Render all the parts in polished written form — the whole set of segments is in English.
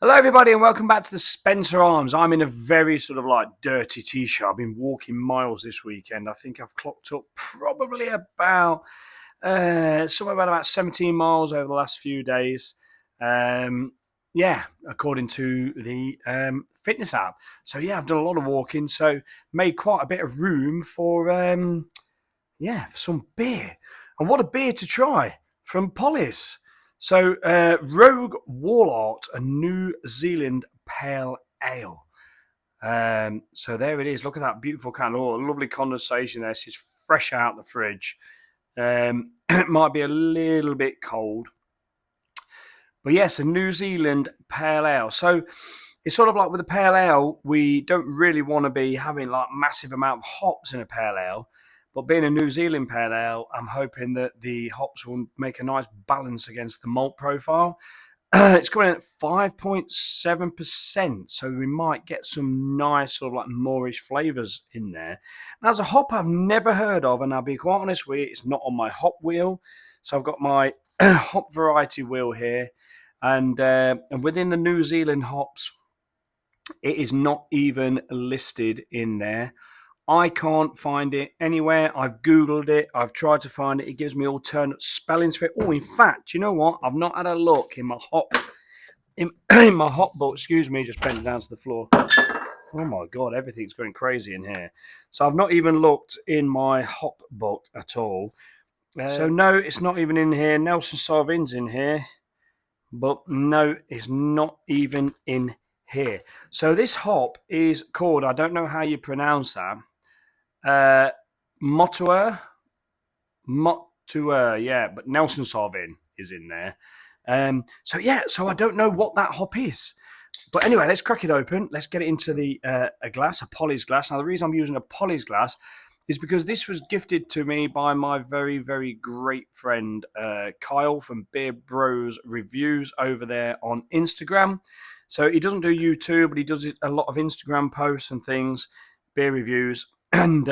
Hello, everybody, and welcome back to the Spencer Arms. I'm in a very sort of like dirty t-shirt. I've been walking miles this weekend. I think I've clocked up probably about somewhere about 17 miles over the last few days. According to the fitness app. So yeah, I've done a lot of walking. So made quite a bit of room for for some beer. And what a beer to try from Pollys. So, Rogue Warlord, a New Zealand Pale Ale. So there it is. Look at that beautiful can. Oh, lovely condensation there. It's fresh out the fridge. It might be a little bit cold. But yes, a New Zealand Pale Ale. So it's sort of like with a Pale Ale, we don't really want to be having like massive amount of hops in a Pale Ale. But being a New Zealand Pale Ale, I'm hoping that the hops will make a nice balance against the malt profile. It's coming in at 5.7%, so we might get some nice sort of like moreish flavours in there. Now, there's a hop I've never heard of, and I'll be quite honest with you, it's not on my hop wheel. So I've got my hop variety wheel here, and within the New Zealand hops, it is not even listed in there. I can't find it anywhere. I've Googled it. I've tried to find it. It gives me alternate spellings for it. Oh, in fact, you know what? I've not had a look in my hop in my hop book. Excuse me, just bent down to the floor. Oh my God, everything's going crazy in here. So I've not even looked in my hop book at all. So no, it's not even in here. Nelson Sauvigne's in here, but no, it's not even in here. So this hop is called, I don't know how you pronounce that. Motuer, yeah, but Nelson Sauvin is in there. So I don't know what that hop is. But anyway, let's crack it open. Let's get it into the a glass, a Pollys glass. Now, the reason I'm using a Pollys glass is because this was gifted to me by my very, very great friend Kyle from Beer Bros Reviews over there on Instagram. So he doesn't do YouTube, but he does a lot of Instagram posts and things, beer reviews, and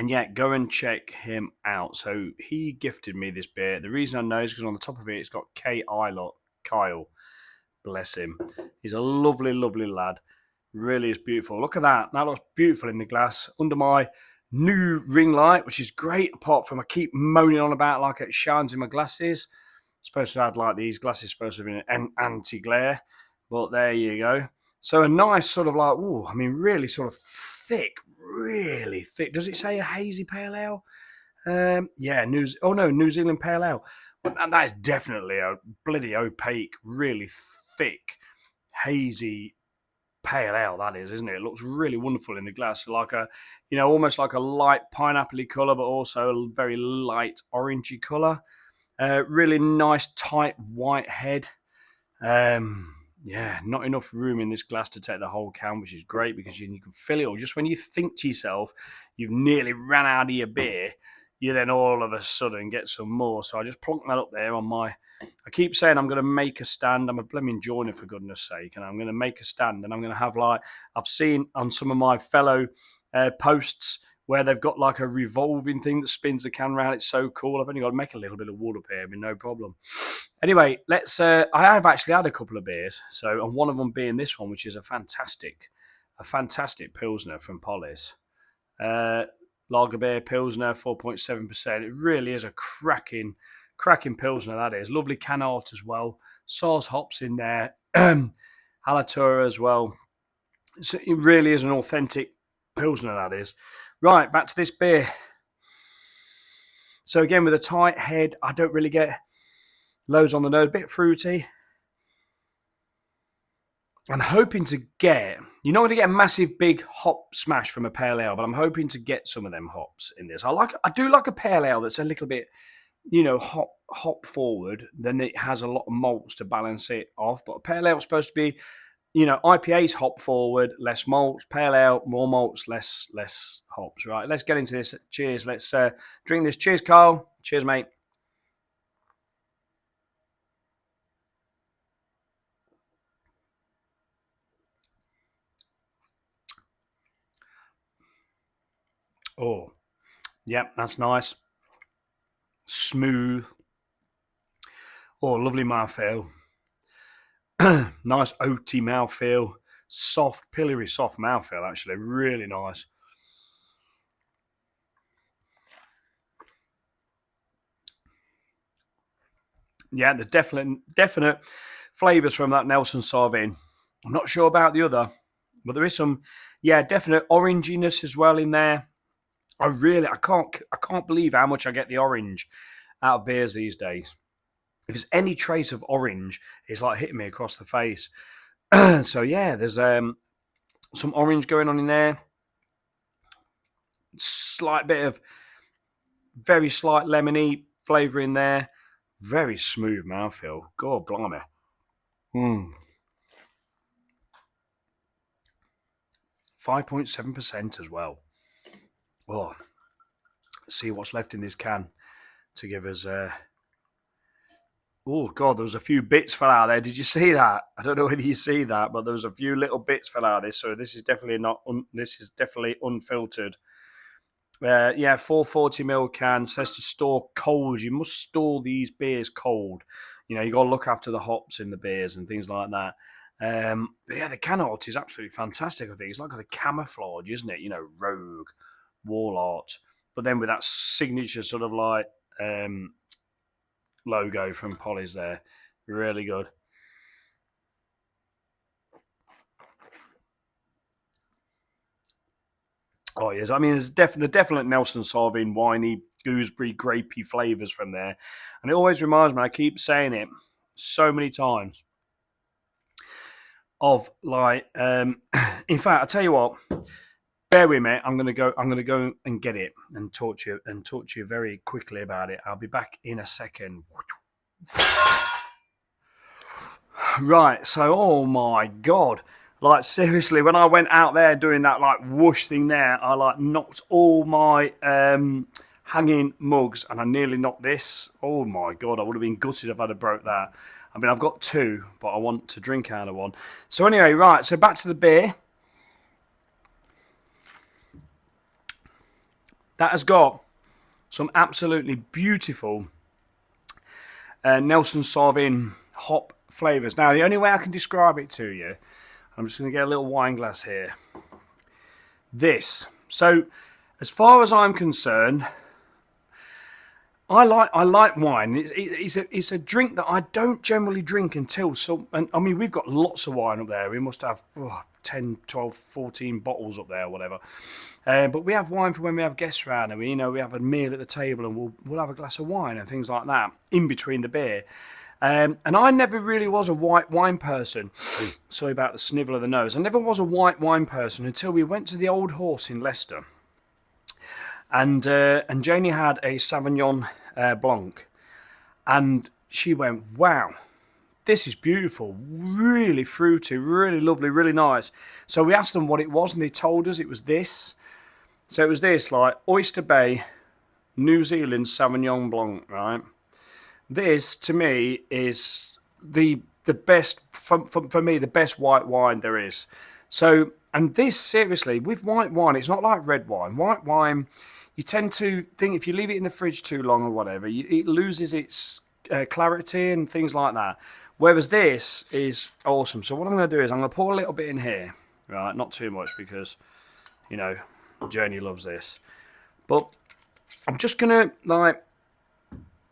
yeah, go and check him out. So he gifted me this beer. The reason I know is because on the top of it, it's got K.I. Kyle. Bless him. He's a lovely, lovely lad. Really is beautiful. Look at that. That looks beautiful in the glass under my new ring light, which is great. Apart from I keep moaning on about like it shines in my glasses. Supposed to add like these glasses supposed to be an anti-glare, but there you go. So a nice sort of like, really sort of thick, really thick. Does it say a hazy pale ale? New Zealand pale ale. And that is definitely a bloody opaque, really thick, hazy pale ale. That is, isn't it? It looks really wonderful in the glass, like a, almost like a light pineapple-y colour, but also a very light orangey colour. Really nice, tight white head. Not enough room in this glass to take the whole can, which is great because you can fill it all. Just when you think to yourself you've nearly ran out of your beer, you then all of a sudden get some more. So I just plonk that up there on my... I keep saying I'm going to make a stand. I'm a blooming joiner, for goodness sake. And I'm going to make a stand and I'm going to have like... I've seen on some of my fellow posts where they've got like a revolving thing that spins the can around. It's so cool. I've only got to make a little bit of wood up here. I mean, no problem. Anyway, let's... I have actually had a couple of beers. So, and one of them being this one, which is a fantastic Pilsner from Pollys. Lager beer Pilsner, 4.7%. It really is a cracking Pilsner, that is. Lovely can art as well. Source hops in there. Halatura as well. So it really is an authentic Pilsner, that is. Right, back to this beer. So again, with a tight head, I don't really get loads on the nose. A bit fruity. I'm hoping to get... You're not going to get a massive big hop smash from a pale ale, but I'm hoping to get some of them hops in this. I do like a pale ale that's a little bit, hop forward. Then it has a lot of malts to balance it off. But a pale ale is supposed to be, IPA's hop forward, less malts. Pale ale, more malts, less hops. Right, let's get into this. Cheers. Let's drink this. Cheers, Carl. Cheers, mate. Oh, yep, that's nice. Smooth. Oh, lovely mouthfeel. Nice oaty mouthfeel, soft, pillory, soft mouthfeel. Actually, really nice. Yeah, the definite flavours from that Nelson Sauvin. I'm not sure about the other, but there is some, yeah, definite oranginess as well in there. I can't believe how much I get the orange out of beers these days. If there's any trace of orange, it's like hitting me across the face. So yeah, there's some orange going on in there. Slight bit of very slight lemony flavour in there. Very smooth mouthfeel. God blimey. 5.7% as well. Oh, let's see what's left in this can to give us. Oh God, there was a few bits fell out there. Did you see that? I don't know whether you see that, but there was a few little bits fell out of this. So this is definitely not. This is definitely unfiltered. Yeah, 440ml can says to store cold. You must store these beers cold. You know, you got to look after the hops in the beers and things like that. But yeah, the can art is absolutely fantastic. I think it's like a camouflage, isn't it? You know, rogue, wall art, but then with that signature sort of like logo from Pollys there, really good. Oh yes, I mean there's the definite Nelson Sauvin winey, gooseberry, grapey flavours from there, and it always reminds me. I keep saying it so many times of like. In fact, I tell you what. Bear with me. I'm gonna go. I'm gonna go and get it and talk to you very quickly about it. I'll be back in a second. Right. So, oh my god. Like seriously, when I went out there doing that like whoosh thing there, I like knocked all my hanging mugs, and I nearly knocked this. Oh my god, I would have been gutted if I'd have broke that. I mean, I've got two, but I want to drink out of one. So anyway, right. So back to the beer. That has got some absolutely beautiful Nelson Sauvin hop flavours. Now, the only way I can describe it to you, I'm just going to get a little wine glass here. This. So, as far as I'm concerned, I like wine. It's a drink that I don't generally drink until some. And I mean, we've got lots of wine up there. We must have 10, 12, 14 bottles up there, or whatever. But we have wine for when we have guests around, and we have a meal at the table, and we'll have a glass of wine and things like that in between the beer. And I never really was a white wine person. Sorry about the snivel of the nose. I never was a white wine person until we went to the Old Horse in Leicester, and Janie had a Sauvignon Blanc, and she went, "Wow, this is beautiful, really fruity, really lovely, really nice." So we asked them what it was, and they told us it was this. So it was this, like Oyster Bay, New Zealand Sauvignon Blanc, right? This, to me, is the best, for me, the best white wine there is. So, and this, seriously, with white wine, it's not like red wine. White wine, you tend to think if you leave it in the fridge too long or whatever, it loses its clarity and things like that. Whereas this is awesome. So what I'm going to do is I'm going to pour a little bit in here, right? Not too much because, you know, Journey loves this. But I'm just going to, like,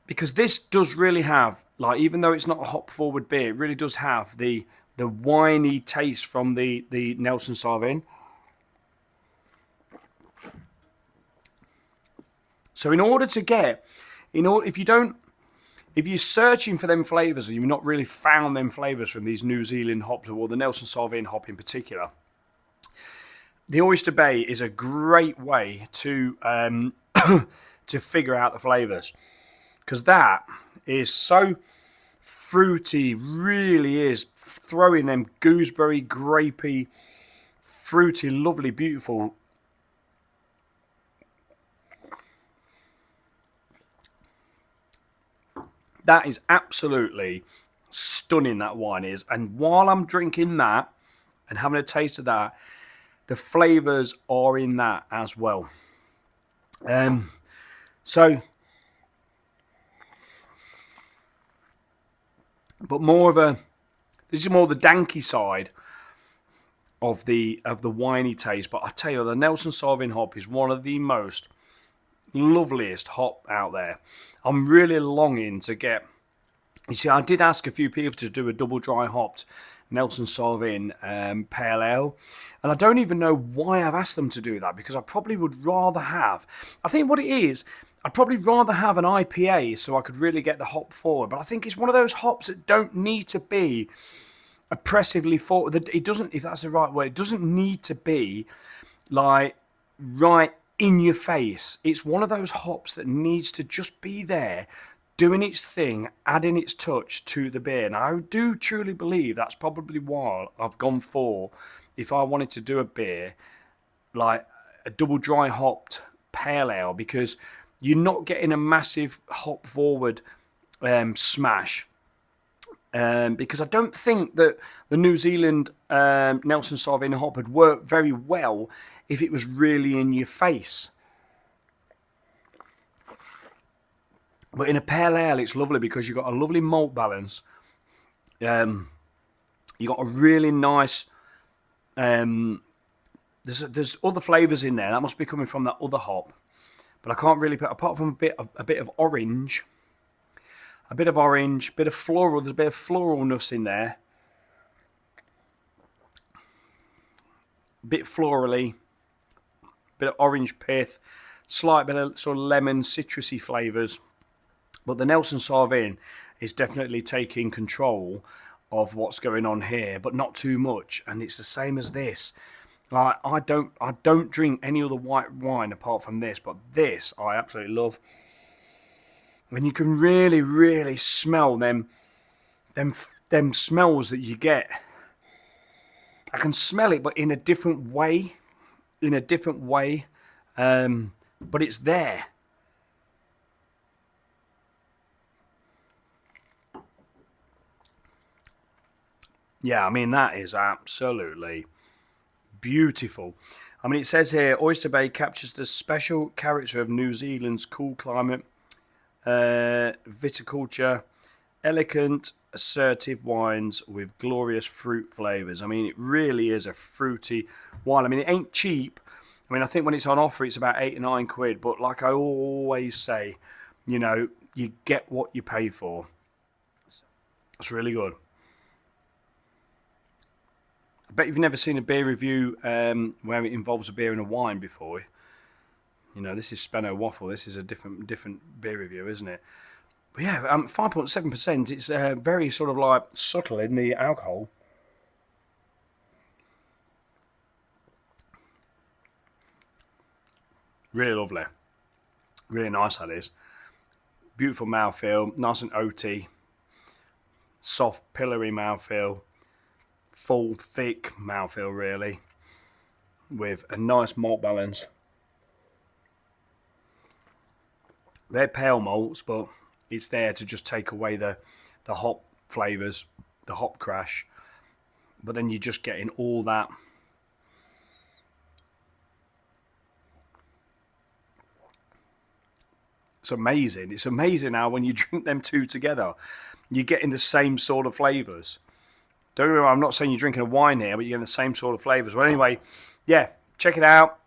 because this does really have, like, even though it's not a hop-forward beer, it really does have the winey taste from the Nelson Sauvin. So in order to get, if you're searching for them flavours and you've not really found them flavours from these New Zealand hops, or the Nelson Sauvin hop in particular, the Oyster Bay is a great way to to figure out the flavours, because that is so fruity, really is throwing them gooseberry, grapey, fruity, lovely, beautiful. That is absolutely stunning, that wine is. And while I'm drinking that and having a taste of that, the flavours are in that as well. So, but more of a This is more the danky side of the winey taste. But I tell you, the Nelson Sauvin hop is one of the most loveliest hop out there. I'm really longing to get. You see, I did ask a few people to do a double dry hopped Nelson Sauvin Pale Ale, and I don't even know why I've asked them to do that, because I probably would rather have. I think what it is, I'd probably rather have an IPA so I could really get the hop forward. But I think it's one of those hops that don't need to be oppressively forward. It doesn't, if that's the right word, it doesn't need to be like right in your face. It's one of those hops that needs to just be there, doing its thing, adding its touch to the beer. And I do truly believe that's probably why I've gone for, if I wanted to do a beer, like a double dry hopped pale ale, because you're not getting a massive hop forward smash. Because I don't think that the New Zealand Nelson Sauvin hop would work very well if it was really in your face. But in a pale ale, it's lovely because you've got a lovely malt balance. You've got a really nice. There's other flavours in there. That must be coming from that other hop, but I can't really put, apart from a bit of orange. A bit of orange, bit of floral. There's a bit of floralness in there. Bit florally, bit of orange pith, slight bit of sort of lemon, citrusy flavours. But the Nelson Sauvin is definitely taking control of what's going on here, but not too much. And it's the same as this. Like, I don't drink any other white wine apart from this, but this I absolutely love. And you can really, really smell them smells that you get. I can smell it, but in a different way. But it's there. Yeah, I mean, that is absolutely beautiful. I mean, it says here, Oyster Bay captures the special character of New Zealand's cool climate, viticulture, elegant, assertive wines with glorious fruit flavours. I mean, it really is a fruity wine. I mean, it ain't cheap. I mean, I think when it's on offer, it's about £8 or £9. But like I always say, you know, you get what you pay for. It's really good. I bet you've never seen a beer review where it involves a beer and a wine before. You know, this is Speno Waffle. This is a different beer review, isn't it? But yeah, 5.7%. It's very sort of like subtle in the alcohol. Really lovely. Really nice, that is. Beautiful mouthfeel. Nice and oaty. Soft, pillory mouthfeel. Full, thick mouthfeel, really. With a nice malt balance. They're pale malts, but it's there to just take away the hop flavours, the hop crash. But then you're just getting all that. It's amazing. It's amazing how when you drink them two together, you're getting the same sort of flavours. Don't get me wrong, I'm not saying you're drinking a wine here, but you're getting the same sort of flavours. Well, anyway, yeah, check it out.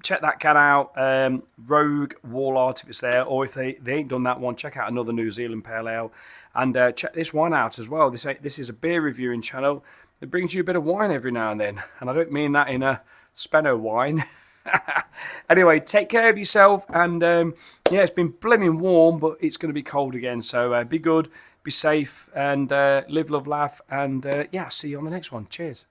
Check that can out. Rogue Wall Art, if it's there, or if they ain't done that one, check out another New Zealand Pale Ale. And check this one out as well. This is a beer reviewing channel that brings you a bit of wine every now and then. And I don't mean that in a Speno wine. Anyway, take care of yourself. And yeah, it's been blimmin' warm, but it's going to be cold again. So be good, be safe, and live, love, laugh. And yeah, see you on the next one. Cheers.